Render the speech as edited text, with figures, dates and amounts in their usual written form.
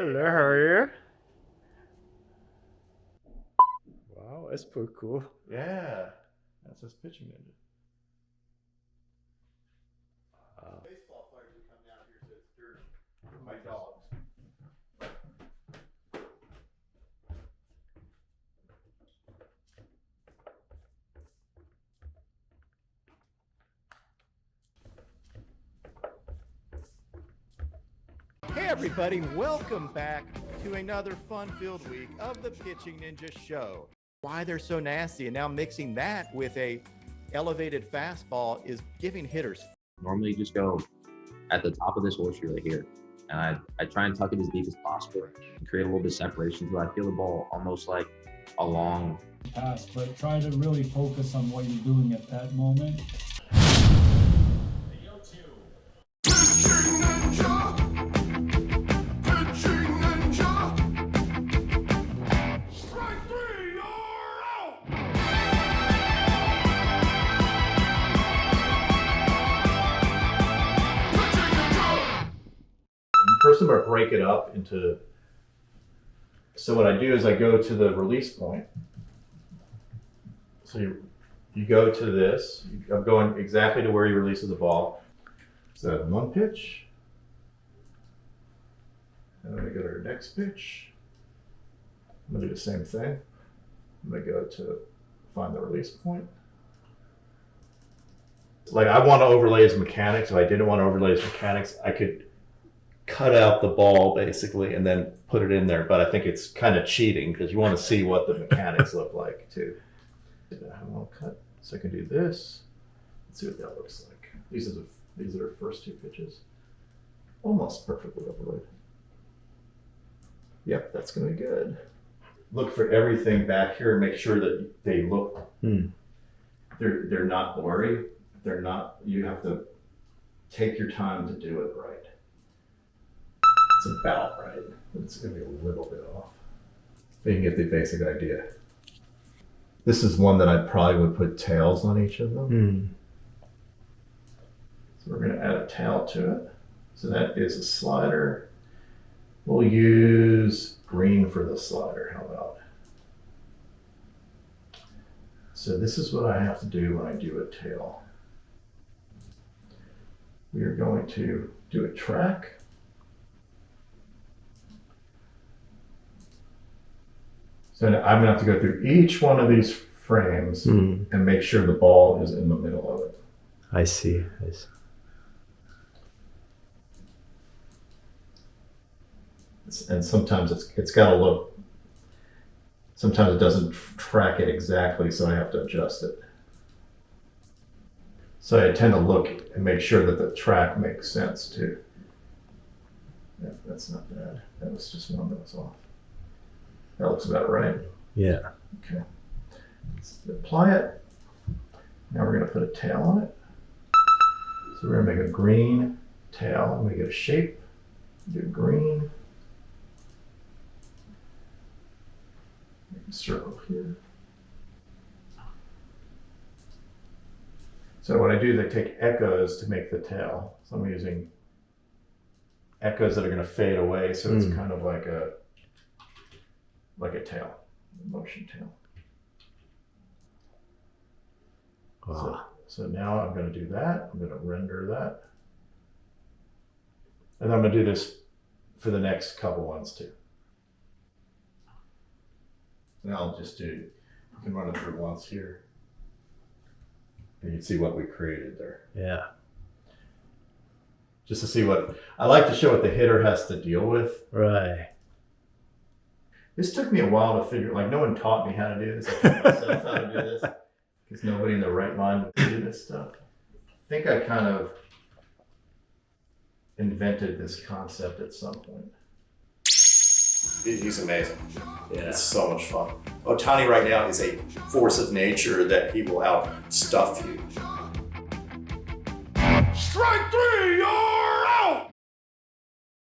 Hello, how are you? Wow, that's pretty cool. Yeah, that's his pitching ninja. Baseball players who come down here, so it's dirty. My dogs. Hey everybody, welcome back to another fun-filled week of the Pitching Ninja Show. Why they're so nasty, and now mixing that with a elevated fastball is giving hitters. Normally just go at the top of this horse right here. And I try and tuck it as deep as possible and create a little bit of separation so I feel the ball almost like a long pass, but try to really focus on what you're doing at that moment. First, I'm going to break it up into. So what I do is I go to the release point. So you go to this. I'm going exactly to where he releases the ball. So one pitch. And then we go to our next pitch. I'm going to do the same thing. I'm going to go to find the release point. Like I want to overlay his mechanics. If I didn't want to overlay his mechanics, I could cut out the ball basically and then put it in there, but I think it's kind of cheating because you want to see what the mechanics look like too. I want to cut, so I can do this. Let's see what that looks like. These are our first two pitches. Almost perfectly overlaid. Yep, that's going to be good. Look for everything back here and make sure that they look. They're not blurry. They're not. You have to take your time to do it right. It's about right. It's going to be a little bit off. But you can get the basic idea. This is one that I probably would put tails on each of them. So we're going to add a tail to it. So that is a slider. We'll use green for the slider. How about? So this is what I have to do when I do a tail. We are going to do a track. So I'm going to have to go through each one of these frames and make sure the ball is in the middle of it. I see. And sometimes it's got to look, sometimes it doesn't track it exactly, so I have to adjust it. So I tend to look and make sure that the track makes sense too. Yeah, that's not bad. That was just one that was off. That looks about right. Yeah. Okay. Let's apply it. Now we're going to put a tail on it. So we're going to make a green tail. I'm going to get a shape. Do green. Make a circle here. So what I do is I take echoes to make the tail. So I'm using echoes that are going to fade away. So it's kind of like a tail, a motion tail. Wow. So now I'm going to do that. I'm going to render that. And I'm going to do this for the next couple ones too. And I'll just do, you can run it through once here. And you can see what we created there. Yeah. Just to see what, I like to show what the hitter has to deal with. Right. This took me a while to figure, like no one taught me how to do this. I taught myself how to do this because nobody in their right mind would do this stuff. I think I kind of invented this concept at some point. He's amazing. Yeah. It's so much fun. Ohtani right now is a force of nature that he will outstuff you. Strike three, y'all!